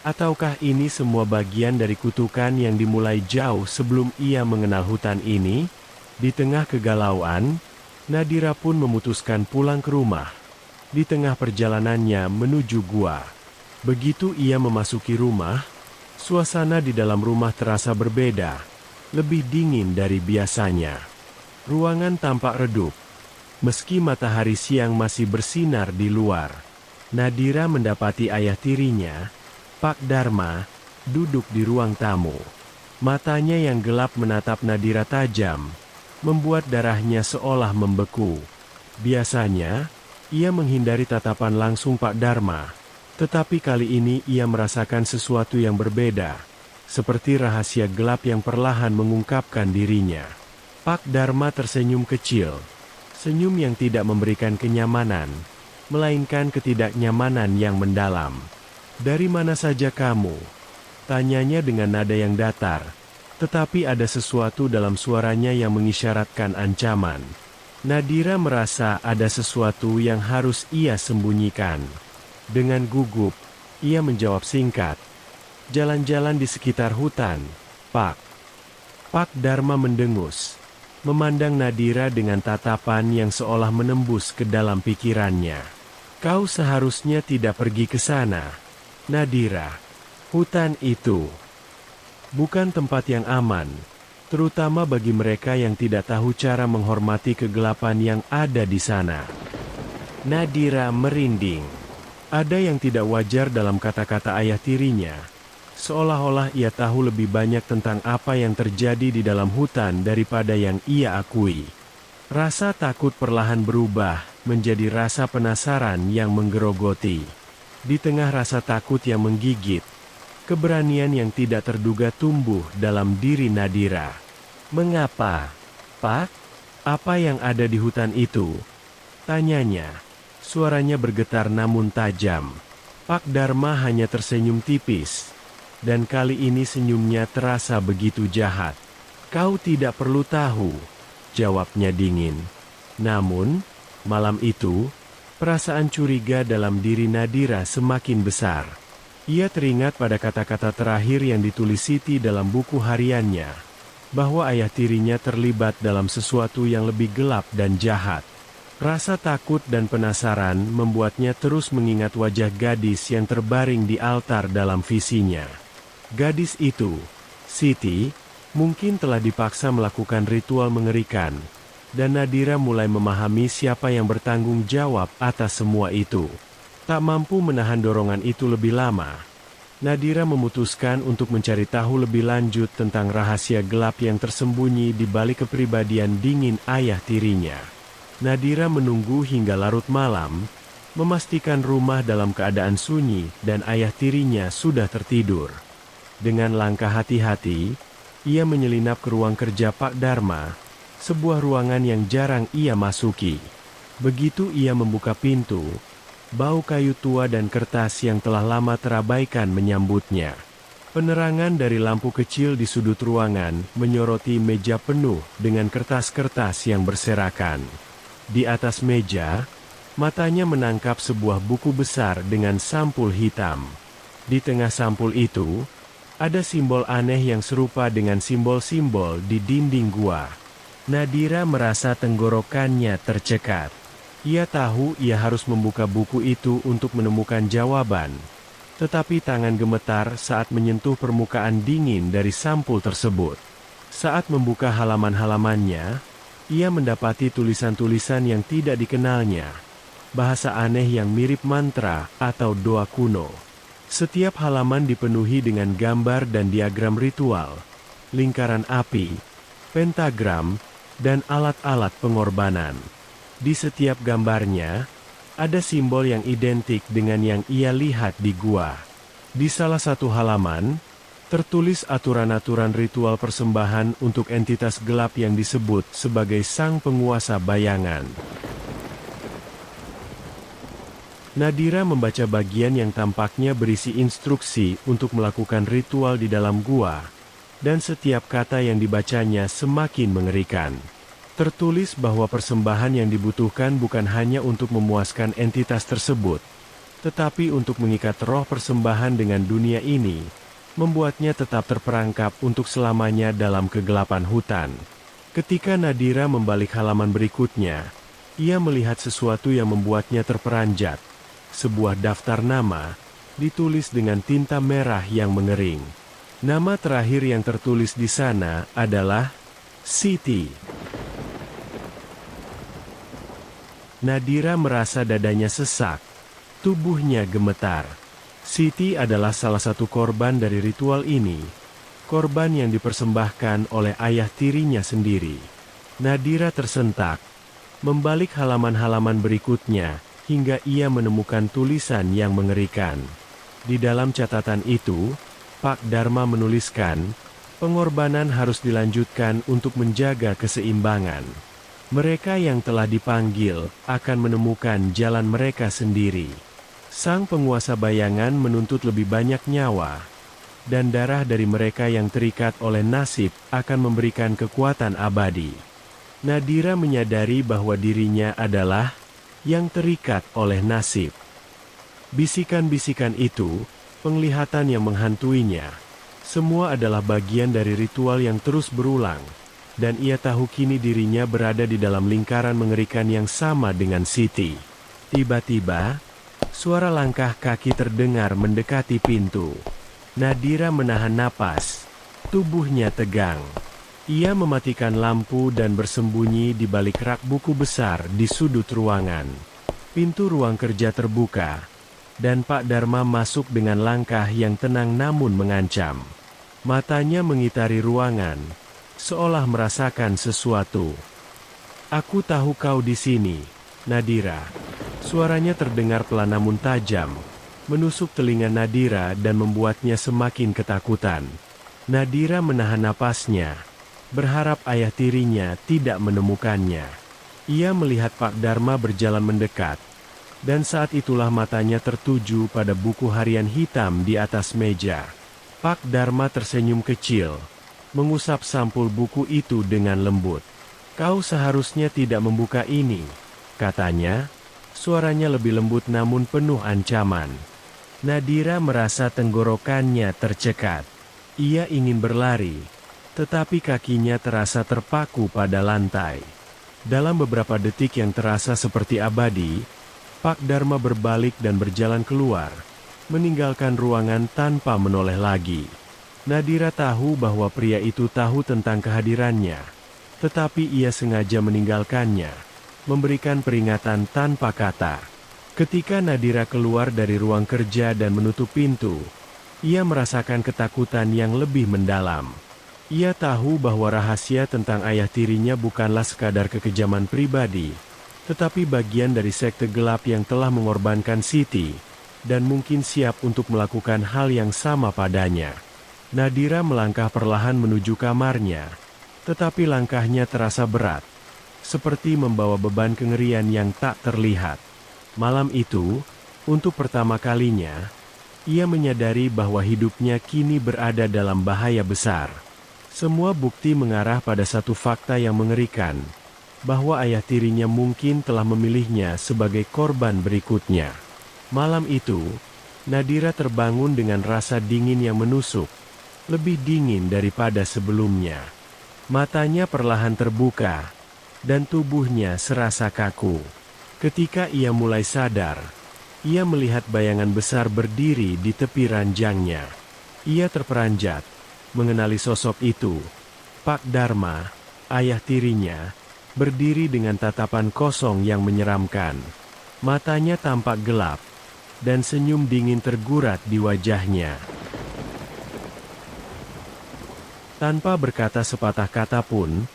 Ataukah ini semua bagian dari kutukan yang dimulai jauh sebelum ia mengenal hutan ini? Di tengah kegalauan, Nadira pun memutuskan pulang ke rumah. Di tengah perjalanannya menuju gua. Begitu ia memasuki rumah, suasana di dalam rumah terasa berbeda, lebih dingin dari biasanya. Ruangan tampak redup, meski matahari siang masih bersinar di luar. Nadira mendapati ayah tirinya, Pak Dharma, duduk di ruang tamu. Matanya yang gelap menatap Nadira tajam, membuat darahnya seolah membeku. Biasanya, ia menghindari tatapan langsung Pak Dharma, tetapi kali ini ia merasakan sesuatu yang berbeda, seperti rahasia gelap yang perlahan mengungkapkan dirinya. Pak Dharma tersenyum kecil, senyum yang tidak memberikan kenyamanan, melainkan ketidaknyamanan yang mendalam. "Dari mana saja kamu?" tanyanya dengan nada yang datar, tetapi ada sesuatu dalam suaranya yang mengisyaratkan ancaman. Nadira merasa ada sesuatu yang harus ia sembunyikan. Dengan gugup, ia menjawab singkat, "Jalan-jalan di sekitar hutan, Pak." Pak Dharma mendengus, memandang Nadira dengan tatapan yang seolah menembus ke dalam pikirannya. "Kau seharusnya tidak pergi ke sana, Nadira. Hutan itu bukan tempat yang aman, terutama bagi mereka yang tidak tahu cara menghormati kegelapan yang ada di sana." Nadira merinding. Ada yang tidak wajar dalam kata-kata ayah tirinya, seolah-olah ia tahu lebih banyak tentang apa yang terjadi di dalam hutan daripada yang ia akui. Rasa takut perlahan berubah menjadi rasa penasaran yang menggerogoti. Di tengah rasa takut yang menggigit, keberanian yang tidak terduga tumbuh dalam diri Nadira. "Mengapa, Pak? Apa yang ada di hutan itu?" tanyanya. Suaranya bergetar namun tajam. Pak Dharma hanya tersenyum tipis, dan kali ini senyumnya terasa begitu jahat. "Kau tidak perlu tahu," jawabnya dingin. Namun, malam itu, perasaan curiga dalam diri Nadira semakin besar. Ia teringat pada kata-kata terakhir yang ditulis Siti dalam buku hariannya, bahwa ayah tirinya terlibat dalam sesuatu yang lebih gelap dan jahat. Rasa takut dan penasaran membuatnya terus mengingat wajah gadis yang terbaring di altar dalam visinya. Gadis itu, Siti, mungkin telah dipaksa melakukan ritual mengerikan, dan Nadira mulai memahami siapa yang bertanggung jawab atas semua itu. Tak mampu menahan dorongan itu lebih lama, Nadira memutuskan untuk mencari tahu lebih lanjut tentang rahasia gelap yang tersembunyi di balik kepribadian dingin ayah tirinya. Nadira menunggu hingga larut malam, memastikan rumah dalam keadaan sunyi dan ayah tirinya sudah tertidur. Dengan langkah hati-hati, ia menyelinap ke ruang kerja Pak Dharma, sebuah ruangan yang jarang ia masuki. Begitu ia membuka pintu, bau kayu tua dan kertas yang telah lama terabaikan menyambutnya. Penerangan dari lampu kecil di sudut ruangan menyoroti meja penuh dengan kertas-kertas yang berserakan. Di atas meja, matanya menangkap sebuah buku besar dengan sampul hitam. Di tengah sampul itu, ada simbol aneh yang serupa dengan simbol-simbol di dinding gua. Nadira merasa tenggorokannya tercekat. Ia tahu ia harus membuka buku itu untuk menemukan jawaban. Tetapi tangan gemetar saat menyentuh permukaan dingin dari sampul tersebut. Saat membuka halaman-halamannya, ia mendapati tulisan-tulisan yang tidak dikenalnya. Bahasa aneh yang mirip mantra atau doa kuno. Setiap halaman dipenuhi dengan gambar dan diagram ritual, lingkaran api, pentagram, dan alat-alat pengorbanan. Di setiap gambarnya, ada simbol yang identik dengan yang ia lihat di gua. Di salah satu halaman, Tertulis aturan-aturan ritual persembahan untuk entitas gelap yang disebut sebagai sang penguasa bayangan. Nadira membaca bagian yang tampaknya berisi instruksi untuk melakukan ritual di dalam gua, dan setiap kata yang dibacanya semakin mengerikan. Tertulis bahwa persembahan yang dibutuhkan bukan hanya untuk memuaskan entitas tersebut, tetapi untuk mengikat roh persembahan dengan dunia ini, membuatnya tetap terperangkap untuk selamanya dalam kegelapan hutan. Ketika Nadira membalik halaman berikutnya, ia melihat sesuatu yang membuatnya terperanjat. Sebuah daftar nama, ditulis dengan tinta merah yang mengering. Nama terakhir yang tertulis di sana adalah Siti. Nadira merasa dadanya sesak, tubuhnya gemetar. Siti adalah salah satu korban dari ritual ini, korban yang dipersembahkan oleh ayah tirinya sendiri. Nadira tersentak, membalik halaman-halaman berikutnya, hingga ia menemukan tulisan yang mengerikan. Di dalam catatan itu, Pak Dharma menuliskan, pengorbanan harus dilanjutkan untuk menjaga keseimbangan. Mereka yang telah dipanggil akan menemukan jalan mereka sendiri. Sang penguasa bayangan menuntut lebih banyak nyawa, dan darah dari mereka yang terikat oleh nasib akan memberikan kekuatan abadi. Nadira menyadari bahwa dirinya adalah yang terikat oleh nasib. Bisikan-bisikan itu, penglihatan yang menghantuinya, semua adalah bagian dari ritual yang terus berulang, dan ia tahu kini dirinya berada di dalam lingkaran mengerikan yang sama dengan Siti. Tiba-tiba, suara langkah kaki terdengar mendekati pintu. Nadira menahan napas, tubuhnya tegang. Ia mematikan lampu dan bersembunyi di balik rak buku besar di sudut ruangan. Pintu ruang kerja terbuka, dan Pak Dharma masuk dengan langkah yang tenang namun mengancam. Matanya mengitari ruangan, seolah merasakan sesuatu. "Aku tahu kau di sini, Nadira." Suaranya terdengar pelan namun tajam, menusuk telinga Nadira dan membuatnya semakin ketakutan. Nadira menahan napasnya, berharap ayah tirinya tidak menemukannya. Ia melihat Pak Dharma berjalan mendekat, dan saat itulah matanya tertuju pada buku harian hitam di atas meja. Pak Dharma tersenyum kecil, mengusap sampul buku itu dengan lembut. "Kau seharusnya tidak membuka ini," katanya. Suaranya lebih lembut namun penuh ancaman. Nadira merasa tenggorokannya tercekat. Ia ingin berlari, tetapi kakinya terasa terpaku pada lantai. Dalam beberapa detik yang terasa seperti abadi, Pak Dharma berbalik dan berjalan keluar, meninggalkan ruangan tanpa menoleh lagi. Nadira tahu bahwa pria itu tahu tentang kehadirannya, tetapi ia sengaja meninggalkannya, memberikan peringatan tanpa kata. Ketika Nadira keluar dari ruang kerja dan menutup pintu, ia merasakan ketakutan yang lebih mendalam. Ia tahu bahwa rahasia tentang ayah tirinya bukanlah sekadar kekejaman pribadi, tetapi bagian dari sekte gelap yang telah mengorbankan Siti, dan mungkin siap untuk melakukan hal yang sama padanya. Nadira melangkah perlahan menuju kamarnya, tetapi langkahnya terasa berat, seperti membawa beban kengerian yang tak terlihat. Malam itu, untuk pertama kalinya, ia menyadari bahwa hidupnya kini berada dalam bahaya besar. Semua bukti mengarah pada satu fakta yang mengerikan, bahwa ayah tirinya mungkin telah memilihnya sebagai korban berikutnya. Malam itu, Nadira terbangun dengan rasa dingin yang menusuk, lebih dingin daripada sebelumnya. Matanya perlahan terbuka, dan tubuhnya serasa kaku. Ketika ia mulai sadar, ia melihat bayangan besar berdiri di tepi ranjangnya. Ia terperanjat, mengenali sosok itu. Pak Dharma, ayah tirinya, berdiri dengan tatapan kosong yang menyeramkan. Matanya tampak gelap, dan senyum dingin tergurat di wajahnya. Tanpa berkata sepatah kata pun,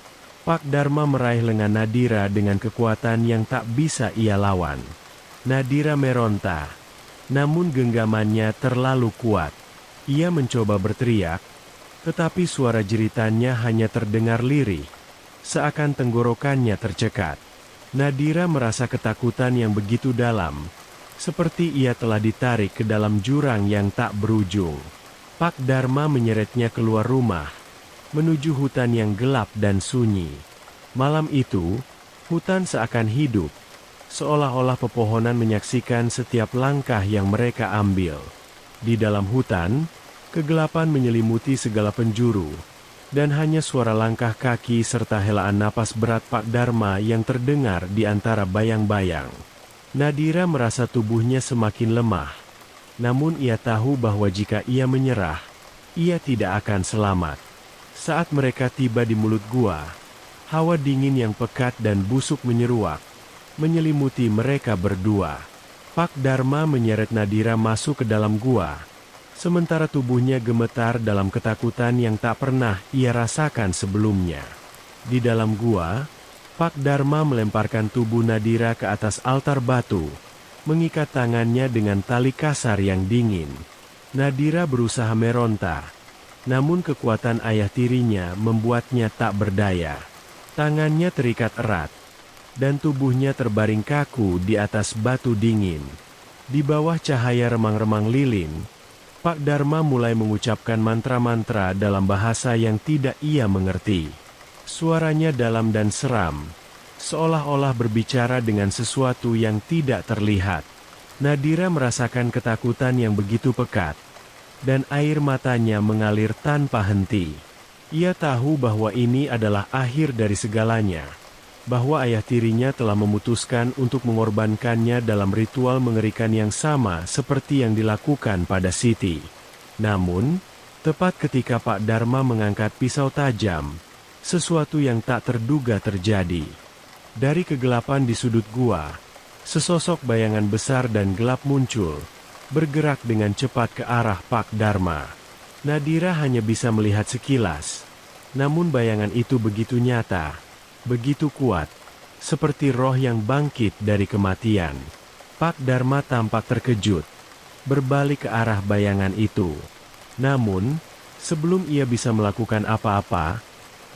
Pak Dharma meraih lengan Nadira dengan kekuatan yang tak bisa ia lawan. Nadira meronta, namun genggamannya terlalu kuat. Ia mencoba berteriak, tetapi suara jeritannya hanya terdengar lirih, seakan tenggorokannya tercekat. Nadira merasa ketakutan yang begitu dalam, seperti ia telah ditarik ke dalam jurang yang tak berujung. Pak Dharma menyeretnya keluar rumah, menuju hutan yang gelap dan sunyi. Malam itu, hutan seakan hidup, seolah-olah pepohonan menyaksikan setiap langkah yang mereka ambil. Di dalam hutan, kegelapan menyelimuti segala penjuru, dan hanya suara langkah kaki serta helaan napas berat Pak Dharma yang terdengar di antara bayang-bayang. Nadira merasa tubuhnya semakin lemah. Namun ia tahu bahwa jika ia menyerah, ia tidak akan selamat. Saat mereka tiba di mulut gua, hawa dingin yang pekat dan busuk menyeruak, menyelimuti mereka berdua. Pak Dharma menyeret Nadira masuk ke dalam gua, sementara tubuhnya gemetar dalam ketakutan yang tak pernah ia rasakan sebelumnya. Di dalam gua, Pak Dharma melemparkan tubuh Nadira ke atas altar batu, mengikat tangannya dengan tali kasar yang dingin. Nadira berusaha meronta, namun kekuatan ayah tirinya membuatnya tak berdaya. Tangannya terikat erat, dan tubuhnya terbaring kaku di atas batu dingin. Di bawah cahaya remang-remang lilin, Pak Dharma mulai mengucapkan mantra-mantra dalam bahasa yang tidak ia mengerti. Suaranya dalam dan seram, seolah-olah berbicara dengan sesuatu yang tidak terlihat. Nadira merasakan ketakutan yang begitu pekat, dan air matanya mengalir tanpa henti. Ia tahu bahwa ini adalah akhir dari segalanya, bahwa ayah tirinya telah memutuskan untuk mengorbankannya dalam ritual mengerikan yang sama seperti yang dilakukan pada Siti. Namun, tepat ketika Pak Dharma mengangkat pisau tajam, sesuatu yang tak terduga terjadi. Dari kegelapan di sudut gua, sesosok bayangan besar dan gelap muncul, bergerak dengan cepat ke arah Pak Dharma. Nadira hanya bisa melihat sekilas, namun bayangan itu begitu nyata, begitu kuat, seperti roh yang bangkit dari kematian. Pak Dharma tampak terkejut, berbalik ke arah bayangan itu. Namun, sebelum ia bisa melakukan apa-apa,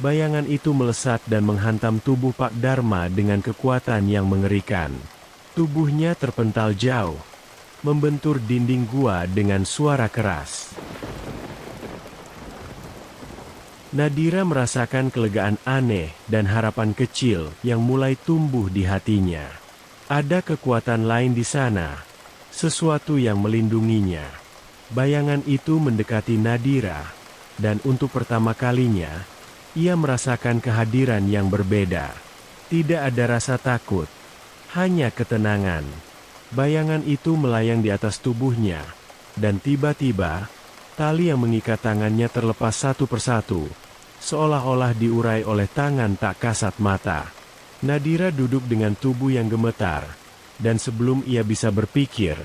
bayangan itu melesat dan menghantam tubuh Pak Dharma dengan kekuatan yang mengerikan. Tubuhnya terpental jauh, membentur dinding gua dengan suara keras. Nadira merasakan kelegaan aneh dan harapan kecil yang mulai tumbuh di hatinya. Ada kekuatan lain di sana, sesuatu yang melindunginya. Bayangan itu mendekati Nadira, dan untuk pertama kalinya, ia merasakan kehadiran yang berbeda. Tidak ada rasa takut, hanya ketenangan. Bayangan itu melayang di atas tubuhnya, dan tiba-tiba, tali yang mengikat tangannya terlepas satu persatu, seolah-olah diurai oleh tangan tak kasat mata. Nadira duduk dengan tubuh yang gemetar, dan sebelum ia bisa berpikir,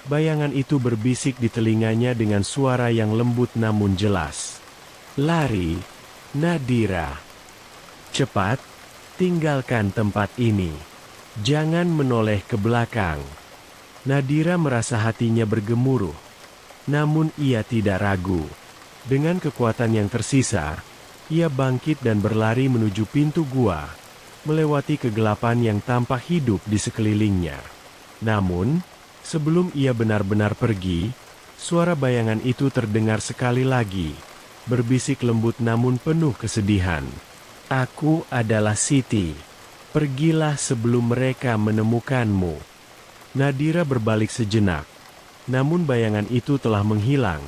bayangan itu berbisik di telinganya dengan suara yang lembut namun jelas. "Lari, Nadira. Cepat, tinggalkan tempat ini. Jangan menoleh ke belakang." Nadira merasa hatinya bergemuruh, namun ia tidak ragu. Dengan kekuatan yang tersisa, ia bangkit dan berlari menuju pintu gua, melewati kegelapan yang tampak hidup di sekelilingnya. Namun, sebelum ia benar-benar pergi, suara bayangan itu terdengar sekali lagi, berbisik lembut namun penuh kesedihan. "Aku adalah Siti. Pergilah sebelum mereka menemukanmu." Nadira berbalik sejenak, namun bayangan itu telah menghilang,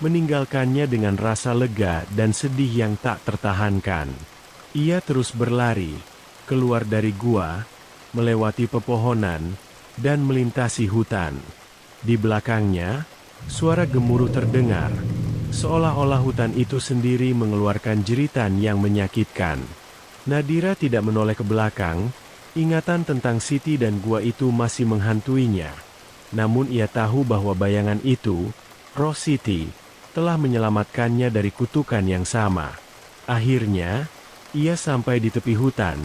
meninggalkannya dengan rasa lega dan sedih yang tak tertahankan. Ia terus berlari, keluar dari gua, melewati pepohonan, dan melintasi hutan. Di belakangnya, suara gemuruh terdengar, seolah-olah hutan itu sendiri mengeluarkan jeritan yang menyakitkan. Nadira tidak menoleh ke belakang, ingatan tentang Siti dan gua itu masih menghantuinya. Namun ia tahu bahwa bayangan itu, roh Siti, telah menyelamatkannya dari kutukan yang sama. Akhirnya, ia sampai di tepi hutan,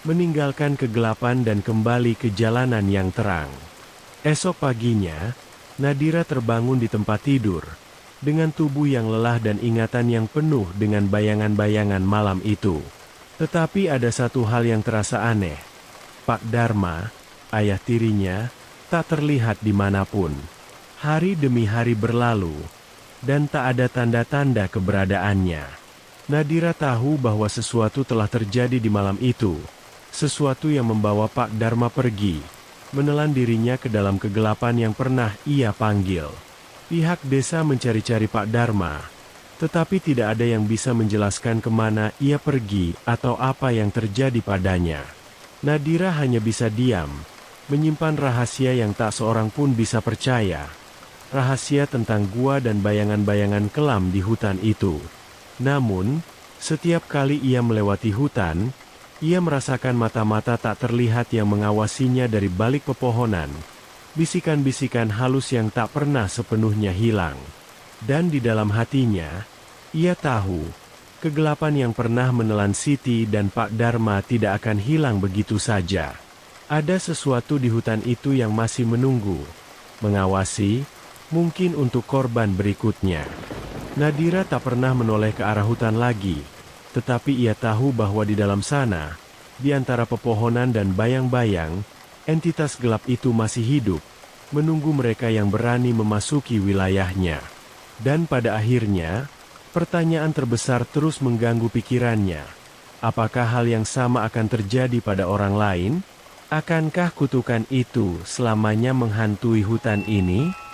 meninggalkan kegelapan dan kembali ke jalanan yang terang. Esok paginya, Nadira terbangun di tempat tidur, dengan tubuh yang lelah dan ingatan yang penuh dengan bayangan-bayangan malam itu. Tetapi ada satu hal yang terasa aneh. Pak Dharma, ayah tirinya, tak terlihat dimanapun. Hari demi hari berlalu, dan tak ada tanda-tanda keberadaannya. Nadira tahu bahwa sesuatu telah terjadi di malam itu, sesuatu yang membawa Pak Dharma pergi, menelan dirinya ke dalam kegelapan yang pernah ia panggil. Pihak desa mencari-cari Pak Dharma, tetapi tidak ada yang bisa menjelaskan kemana ia pergi atau apa yang terjadi padanya. Nadira hanya bisa diam, menyimpan rahasia yang tak seorang pun bisa percaya. Rahasia tentang gua dan bayangan-bayangan kelam di hutan itu. Namun, setiap kali ia melewati hutan, ia merasakan mata-mata tak terlihat yang mengawasinya dari balik pepohonan. Bisikan-bisikan halus yang tak pernah sepenuhnya hilang. Dan di dalam hatinya, ia tahu, kegelapan yang pernah menelan Siti dan Pak Dharma tidak akan hilang begitu saja. Ada sesuatu di hutan itu yang masih menunggu, mengawasi, mungkin untuk korban berikutnya. Nadira tak pernah menoleh ke arah hutan lagi, tetapi ia tahu bahwa di dalam sana, di antara pepohonan dan bayang-bayang, entitas gelap itu masih hidup, menunggu mereka yang berani memasuki wilayahnya. Dan pada akhirnya, pertanyaan terbesar terus mengganggu pikirannya. Apakah hal yang sama akan terjadi pada orang lain? Akankah kutukan itu selamanya menghantui hutan ini?